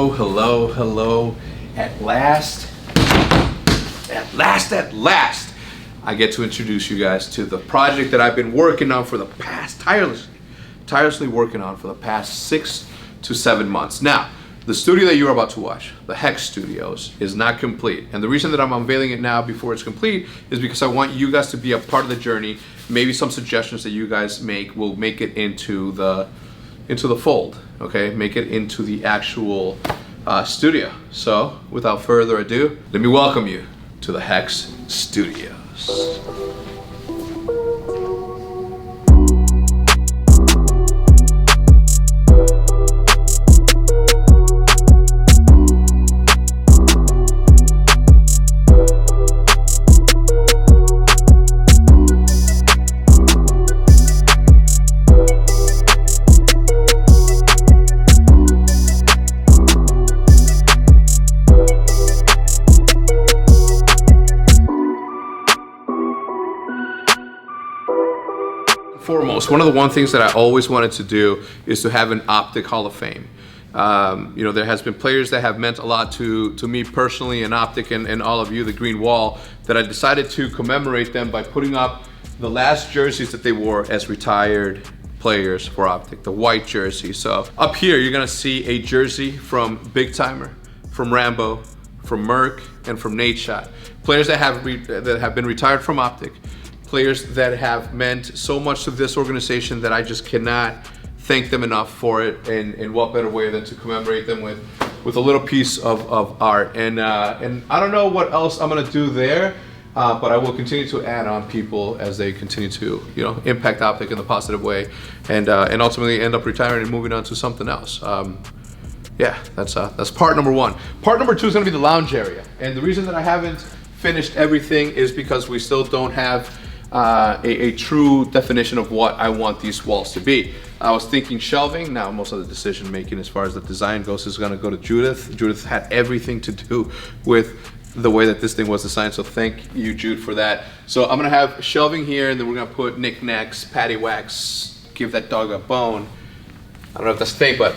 Hello. At last, I get to introduce you guys to the project that I've been working on for the past, tirelessly working on for the past 6 to 7 months. Now, the studio that you're about to watch, the Hecz Studios, is not complete. And the reason that I'm unveiling it now before it's complete is because I want you guys to be a part of the journey. Maybe some suggestions that you guys make will make it into the fold, okay? Make it into the actual studio. So, without further ado, let me welcome you to the Hecz Studios. Foremost, one of the things that I always wanted to do is to have an optic Hall of Fame. You know, there has been players that have meant a lot to me personally, and optic, and all of you, the green wall, that I decided to commemorate them by putting up the last jerseys that they wore as retired players for optic, the white jersey. So up here, you're gonna see a jersey from Big Timer, from Rambo, from Merck, and from Nate Shot. Players that have been retired from optic. Players that have meant so much to this organization that I just cannot thank them enough for it, and what better way than to commemorate them with a little piece of art. And I don't know what else I'm gonna do there, but I will continue to add on people as they continue to, you know, impact optic in a positive way, and ultimately end up retiring and moving on to something else. Yeah, that's part number one. Part number two is gonna be the lounge area, and the reason that I haven't finished everything is because we still don't have a true definition of what I want these walls to be. I was thinking shelving. Now most of the decision making as far as the design goes is gonna go to Judith. Judith had everything to do with the way that this thing was designed, so thank you, Jude, for that. So I'm gonna have shelving here, and then we're gonna put knickknacks, patty wax, give that dog a bone. I don't know if that's a thing, but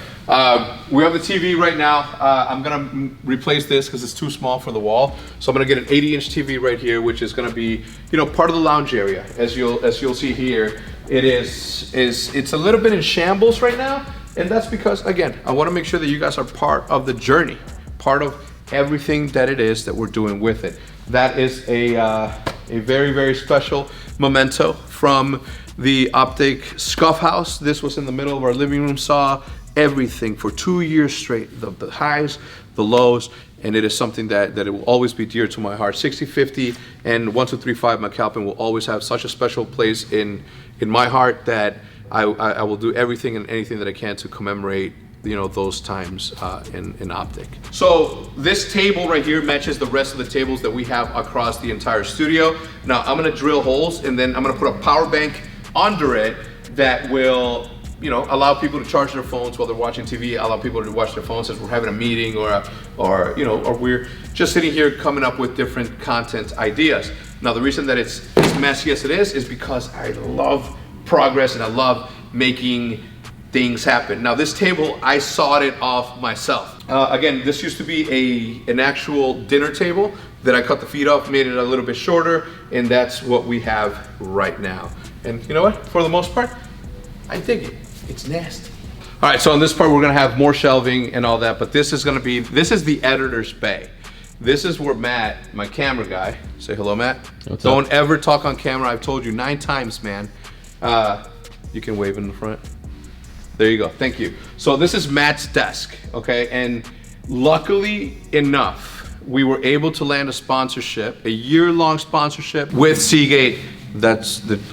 we have the TV right now. I'm gonna replace this because it's too small for the wall. So I'm gonna get an 80-inch TV right here, which is gonna be, you know, part of the lounge area. As you'll see here, it's a little bit in shambles right now, and that's because, again, I want to make sure that you guys are part of the journey, part of everything that it is that we're doing with it. That is a very, very special memento from the optic Scuff House. This was in the middle of our living room, saw everything for 2 years straight, the highs, the lows, and it is something that it will always be dear to my heart. 6050 and 1235 McAlpin will always have such a special place in my heart that I will do everything and anything that I can to commemorate, you know, those times in optic. So this table right here matches the rest of the tables that we have across the entire studio. Now I'm gonna drill holes, and then I'm gonna put a power bank under it that will, you know, allow people to charge their phones while they're watching TV, allow people to watch their phones as we're having a meeting, or we're just sitting here coming up with different content ideas. Now the reason that it's as messy as it is because I love progress and I love making things happen. Now this table, I sawed it off myself. Again, this used to be an actual dinner table that I cut the feet off, made it a little bit shorter, and that's what we have right now. And you know what? For the most part, I dig it. It's nasty. All right, so on this part, we're gonna have more shelving and all that, but this is the editor's bay. This is where Matt, my camera guy, say hello, Matt. What's up? Don't ever talk on camera. I've told you 9 times, man. You can wave in the front. There you go, thank you. So this is Matt's desk, okay? And luckily enough, we were able to land a sponsorship, a year-long sponsorship with Seagate.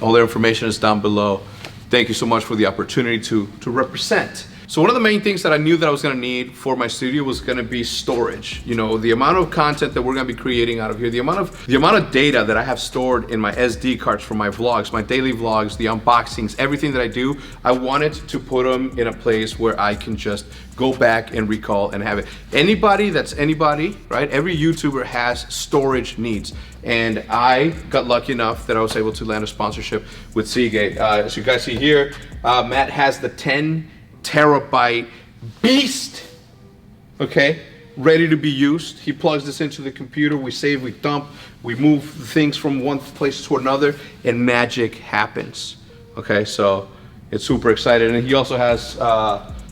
All their information is down below. Thank you so much for the opportunity to represent. So one of the main things that I knew that I was gonna need for my studio was gonna be storage. You know, the amount of content that we're gonna be creating out of here, the amount of data that I have stored in my SD cards for my vlogs, my daily vlogs, the unboxings, everything that I do, I wanted to put them in a place where I can just go back and recall and have it. Anybody, right? Every YouTuber has storage needs. And I got lucky enough that I was able to land a sponsorship with Seagate. As you guys see here, Matt has the 10 terabyte beast okay, ready to be used. He plugs this into the computer, we save, we dump, we move things from one place to another, and magic happens. Okay, so it's super exciting. And he also has,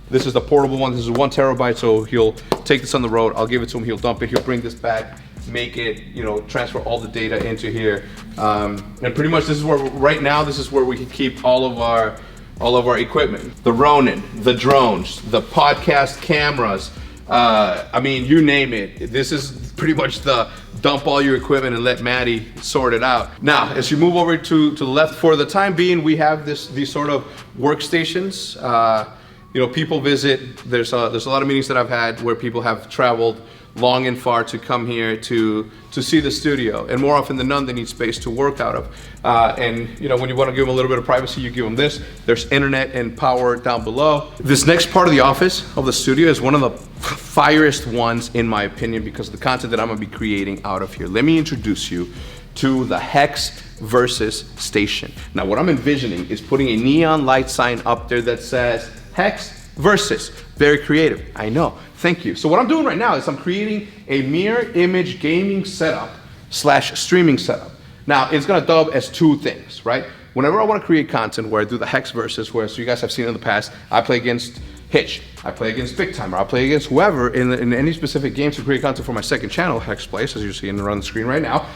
this is the portable one, this is 1 terabyte, so he'll take this on the road, I'll give it to him, he'll dump it, he'll bring this back, make it, you know, transfer all the data into here. And pretty much this is where, right now, this is where we can keep all of our equipment. The Ronin, the drones, the podcast cameras, I mean, you name it. This is pretty much the dump all your equipment and let Maddie sort it out. Now, as you move over to the left, for the time being, we have these sort of workstations. You know, people visit, there's a lot of meetings that I've had where people have traveled long and far to come here to see the studio, and more often than none they need space to work out of, and you know, when you want to give them a little bit of privacy, you give them this. There's internet and power down below. This next part of the office of the studio is one of the fieriest ones in my opinion because of the content that I'm going to be creating out of here. Let me introduce you to the Hecz Versus Station. Now what I'm envisioning is putting a neon light sign up there that says Hecz Versus. Very creative, I know, thank you. So what I'm doing right now is I'm creating a mirror image gaming setup / streaming setup. Now it's gonna dub as 2 things, right? Whenever I wanna create content where I do the Hecz Versus, where, so you guys have seen in the past, I play against Hecz, I play against Big Timer, I play against whoever in any specific games to create content for my second channel, Hecz Plays, as you're seeing around the screen right now.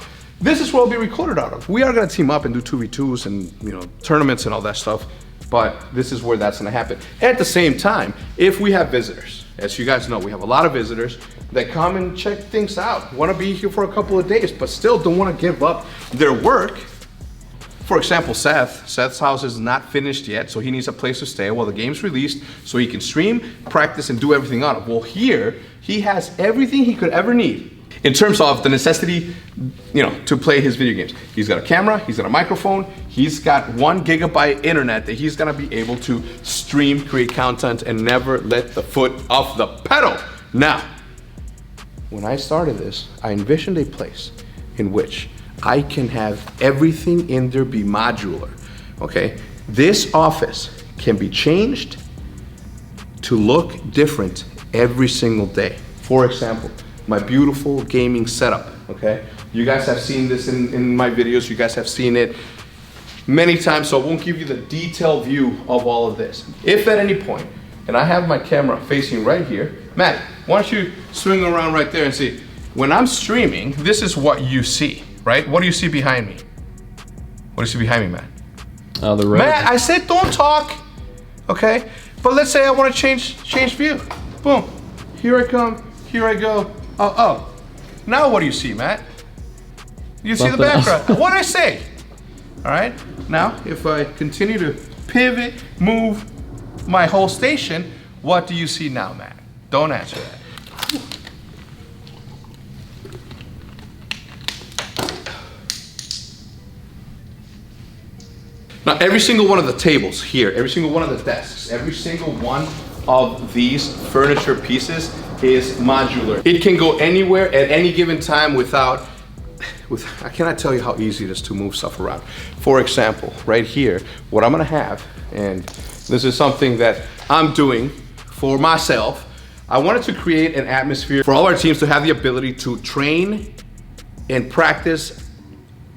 This is where I'll be recorded out of. We are gonna team up and do 2v2s and, you know, tournaments and all that stuff. But this is where that's gonna happen. At the same time, if we have visitors, as you guys know, we have a lot of visitors that come and check things out, wanna be here for a couple of days, but still don't wanna give up their work. For example, Seth's house is not finished yet, so he needs a place to stay while the game's released, so he can stream, practice, and do everything on it. Well, here, he has everything he could ever need in terms of the necessity, you know, to play his video games. He's got a camera, he's got a microphone, he's got 1 gigabyte internet that he's gonna be able to stream, create content, and never let the foot off the pedal. Now, when I started this, I envisioned a place in which I can have everything in there be modular, okay? This office can be changed to look different every single day. For example, my beautiful gaming setup, okay? You guys have seen this in my videos, you guys have seen it many times, so I won't give you the detailed view of all of this. If at any point, and I have my camera facing right here, Matt, why don't you swing around right there and see, when I'm streaming, this is what you see, right? What do you see behind me? What do you see behind me, Matt? Oh, the road. Matt, I said don't talk, okay? But let's say I want to change view. Boom, here I come, here I go. Oh, now what do you see, Matt? You see the background. What'd I say? All right, now if I continue to pivot, move my whole station, what do you see now, Matt? Don't answer that. Now every single one of the tables here, every single one of the desks, every single one of these furniture pieces is modular. It can go anywhere at any given time I cannot tell you how easy it is to move stuff around. For example, right here, what I'm gonna have, and this is something that I'm doing for myself, I wanted to create an atmosphere for all our teams to have the ability to train and practice,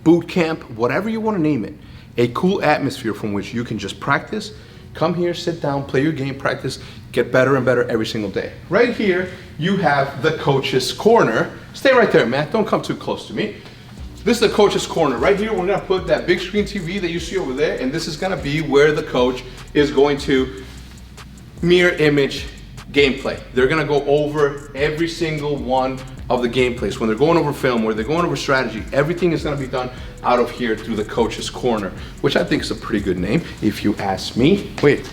boot camp, whatever you wanna name it. A cool atmosphere from which you can just practice, come here, sit down, play your game, practice, get better and better every single day. Right here, you have the coach's corner. Stay right there, Matt, don't come too close to me. This is the coach's corner. Right here, we're gonna put that big screen TV that you see over there, and this is gonna be where the coach is going to mirror image gameplay. They're gonna go over every single one of the gameplays. When they're going over film, where they're going over strategy, everything is gonna be done out of here through the coach's corner, which I think is a pretty good name, if you ask me. Wait,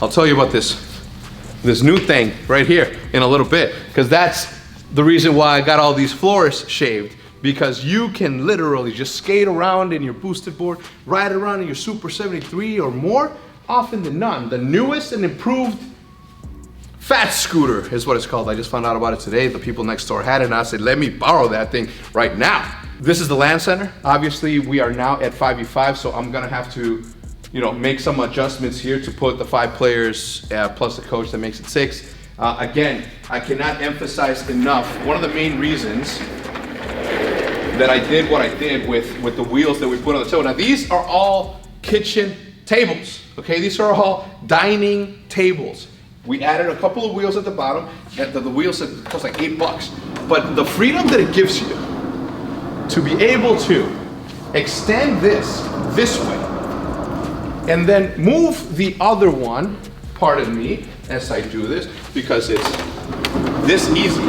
I'll tell you about this new thing right here in a little bit, because that's the reason why I got all these floors shaved, because you can literally just skate around in your boosted board, ride around in your Super 73 or more, often than none. The newest and improved Fat Scooter is what it's called. I just found out about it today. The people next door had it, and I said, let me borrow that thing right now. This is the LAN center. Obviously, we are now at 5v5, so I'm gonna have to, you know, make some adjustments here to put the 5 players plus the coach, that makes it 6. Again, I cannot emphasize enough, one of the main reasons that I did what I did with the wheels that we put on the table. Now these are all kitchen tables, okay? These are all dining tables. We added a couple of wheels at the bottom, and the wheels that cost like $8. But the freedom that it gives you to be able to extend this way, and then move the other one, pardon me, as I do this, because it's this easy.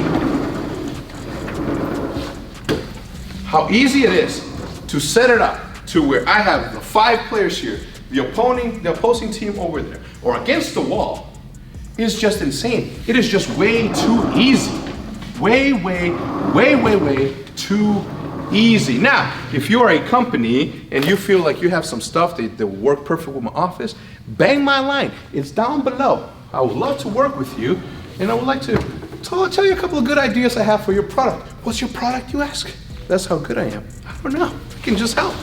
How easy it is to set it up to where I have the 5 players here, the opposing team over there, or against the wall, is just insane. It is just way too easy. Way too easy. Now, if you are a company and you feel like you have some stuff that will work perfect with my office, bang my line. It's down below. I would love to work with you, and I would like to tell you a couple of good ideas I have for your product. What's your product, you ask? That's how good I am. I don't know. I can just help.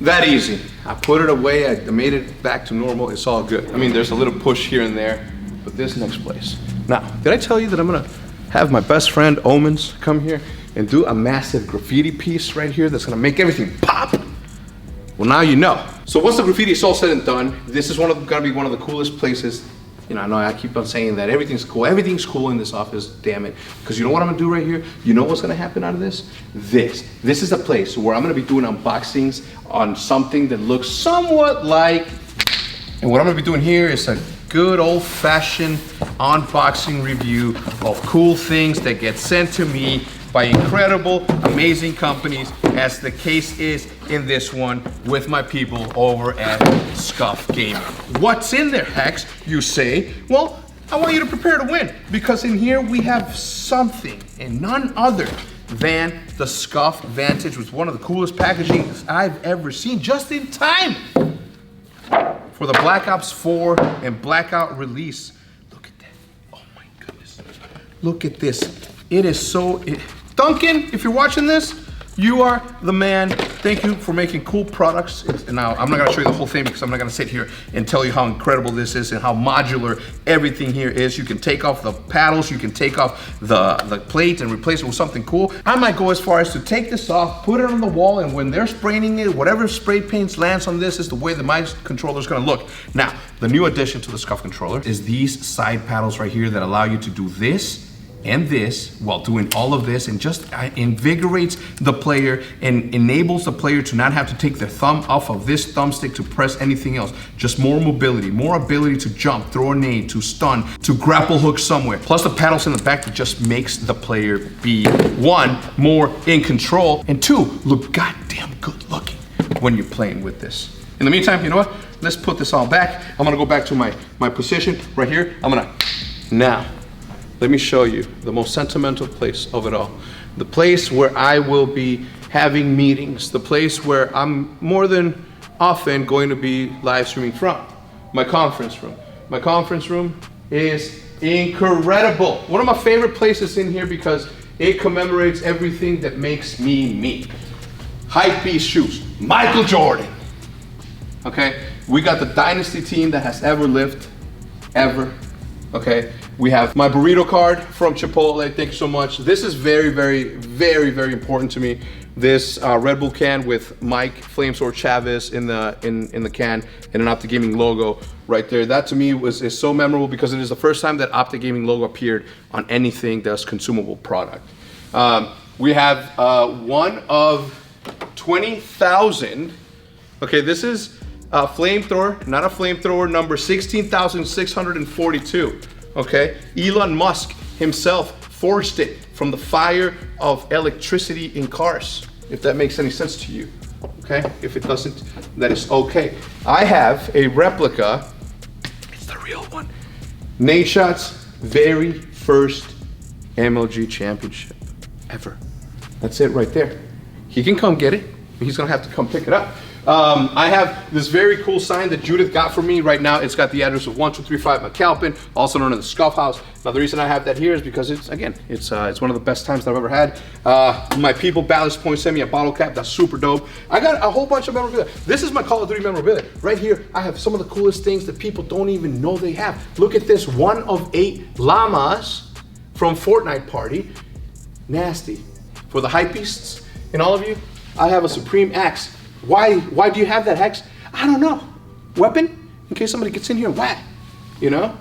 That easy. I put it away. I made it back to normal. It's all good. I mean, there's a little push here and there, but this next place. Now, did I tell you that I'm gonna have my best friend Omens come here and do a massive graffiti piece right here that's gonna make everything pop? Well, now you know. So once the graffiti is all said and done, this is gonna be one of the coolest places. You know, I know I keep on saying that everything's cool. Everything's cool in this office, damn it. Because you know what I'm gonna do right here? You know what's gonna happen out of this? This is a place where I'm gonna be doing unboxings on something that looks somewhat like, and what I'm gonna be doing here is a good old-fashioned unboxing review of cool things that get sent to me by incredible, amazing companies, as the case is in this one with my people over at Scuff Gaming. What's in there, Hecz, you say? Well, I want you to prepare to win, because in here we have something, and none other than the Scuff Vantage, with one of the coolest packaging I've ever seen, just in time for the Black Ops 4 and Blackout release. Look at that. Oh my goodness. Look at this. It is so... Duncan, if you're watching this, you are the man. Thank you for making cool products. And now, I'm not gonna show you the whole thing because I'm not gonna sit here and tell you how incredible this is and how modular everything here is. You can take off the paddles, you can take off the plate and replace it with something cool. I might go as far as to take this off, put it on the wall, and when they're spraying it, whatever spray paint lands on this is the way that my controller is gonna look. Now, the new addition to the Scuff controller is these side paddles right here that allow you to do this and this while doing all of this, and just invigorates the player and enables the player to not have to take their thumb off of this thumbstick to press anything else. Just more mobility, more ability to jump, throw a nade, to stun, to grapple hook somewhere. Plus the paddles in the back that just makes the player be, 1, more in control, and 2, look goddamn good looking when you're playing with this. In the meantime, you know what? Let's put this all back. I'm gonna go back to my position right here. Now, let me show you the most sentimental place of it all. The place where I will be having meetings. The place where I'm more than often going to be live streaming from. My conference room. My conference room is incredible. One of my favorite places in here because it commemorates everything that makes me me. Hypebeast shoes, Michael Jordan. Okay, we got the dynasty team that has ever lived, ever. Okay, we have my burrito card from Chipotle. Thank you so much. This is very important to me. This Red Bull can with Mike Flamesword Chavez in the can, and an Optic Gaming logo right there. That to me is so memorable because it is the first time that Optic Gaming logo appeared on anything that's consumable product. We have one of 20,000. Okay, this is a flamethrower, not a flamethrower, number 16,642. Okay, Elon Musk himself forged it from the fire of electricity in cars, if that makes any sense to you. Okay, if it doesn't, that is okay. I have a replica, it's the real one, Nadeshot's very first MLG championship ever. That's it right there. He can come get it, but he's gonna have to come pick it up. I have this very cool sign that Judith got for me right now. It's got the address of 1235 McAlpin, also known as the Scuff House. Now the reason I have that here is because it's one of the best times that I've ever had. My people, Ballast Point, sent me a bottle cap. That's super dope. I got a whole bunch of memorabilia. This is my Call of Duty memorabilia. Right here, I have some of the coolest things that people don't even know they have. Look at this, 1 of 8 llamas from Fortnite Party. Nasty. For the hypebeasts and all of you, I have a Supreme Axe. Why do you have that, Hecz? I don't know. Weapon? In case somebody gets in here and whack. You know?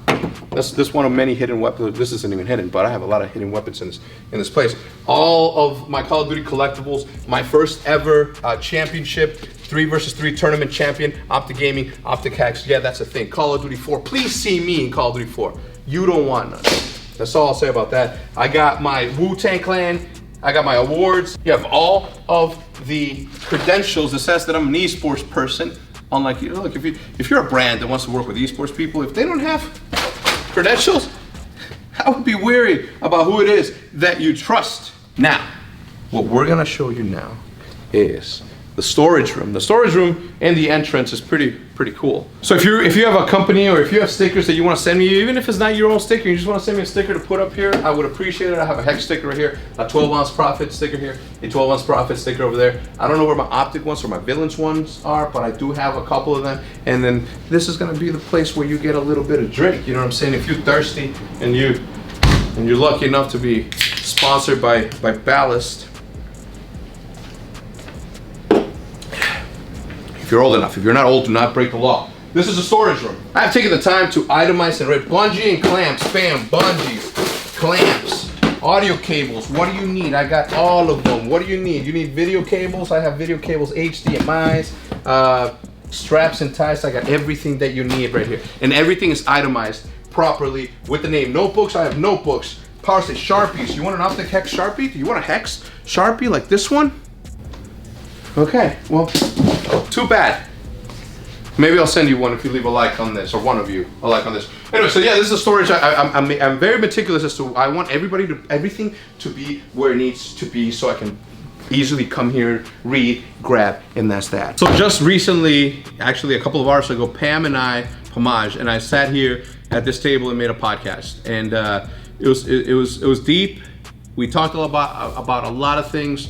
That's one of many hidden weapons. This isn't even hidden, but I have a lot of hidden weapons in this place. All of my Call of Duty collectibles, my first ever championship, 3 versus 3 tournament champion, Optic Gaming, Optic Hecz. Yeah, that's a thing. Call of Duty 4. Please see me in Call of Duty 4. You don't want none. That's all I'll say about that. I got my Wu-Tang Clan. I got my awards. You have all of the credentials that says that I'm an esports person. Unlike, look, if you're a brand that wants to work with esports people, if they don't have credentials, I would be wary about who it is that you trust. Now, what we're gonna show you now is the storage room. The storage room and the entrance is pretty cool. So if you have a company or if you have stickers that you want to send me, even if it's not your own sticker, you just want to send me a sticker to put up here, I would appreciate it. I have a Hecz sticker right here, a 12-ounce profit sticker here, a 12-ounce profit sticker over there. I don't know where my Optic ones or my Villains ones are, but I do have a couple of them. And then this is gonna be the place where you get a little bit of drink. You know what I'm saying? If you're thirsty and you're lucky enough to be sponsored by Ballast. If you're old enough. If you're not old, do not break the law. This is a storage room. I've taken the time to itemize and rate bungee and clamps, bam, bungees, clamps, audio cables. What do you need? I got all of them. What do you need? You need video cables. I have video cables, HDMIs, straps and ties. I got everything that you need right here. And everything is itemized properly with the name. Notebooks, I have notebooks. Power State Sharpies. You want an Optic Hecz Sharpie? Do you want a Hecz Sharpie like this one? Okay, well, too bad. Maybe I'll send you one if you leave a like on this, or one of you a like on this. Anyway, so yeah, this is a storage. I'm very meticulous as to I want everything to be where it needs to be, so I can easily come here, read, grab, and that's that. So just recently, actually a couple of hours ago, Pam and I, Pomage, and I sat here at this table and made a podcast, and it was deep. We talked about a lot of things.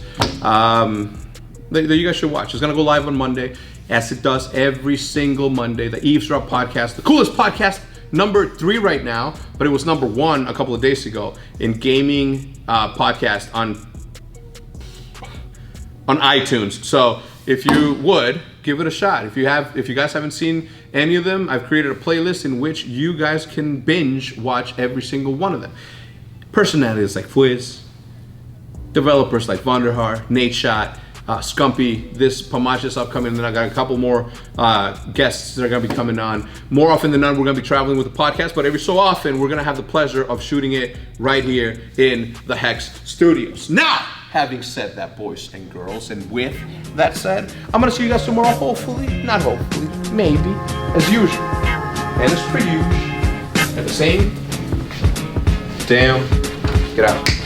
That you guys should watch. It's gonna go live on Monday, as it does every single Monday. The Eavesdrop podcast, the coolest podcast, number 3 right now, but it was number 1 a couple of days ago in gaming podcast on iTunes. So if you would give it a shot, if you guys haven't seen any of them, I've created a playlist in which you guys can binge watch every single one of them. Personalities like Fwiz, developers like Vonderhaar, Nate Shot, Scumpy, this Pomage is upcoming, and then I got a couple more guests that are gonna be coming on. More often than not, we're gonna be traveling with the podcast, but every so often, we're gonna have the pleasure of shooting it right here in the Hecz studios. Now, having said that, boys and girls, and with that said, I'm gonna see you guys tomorrow, hopefully, not hopefully, maybe, as usual. And it's pretty huge. At the same, damn, get out.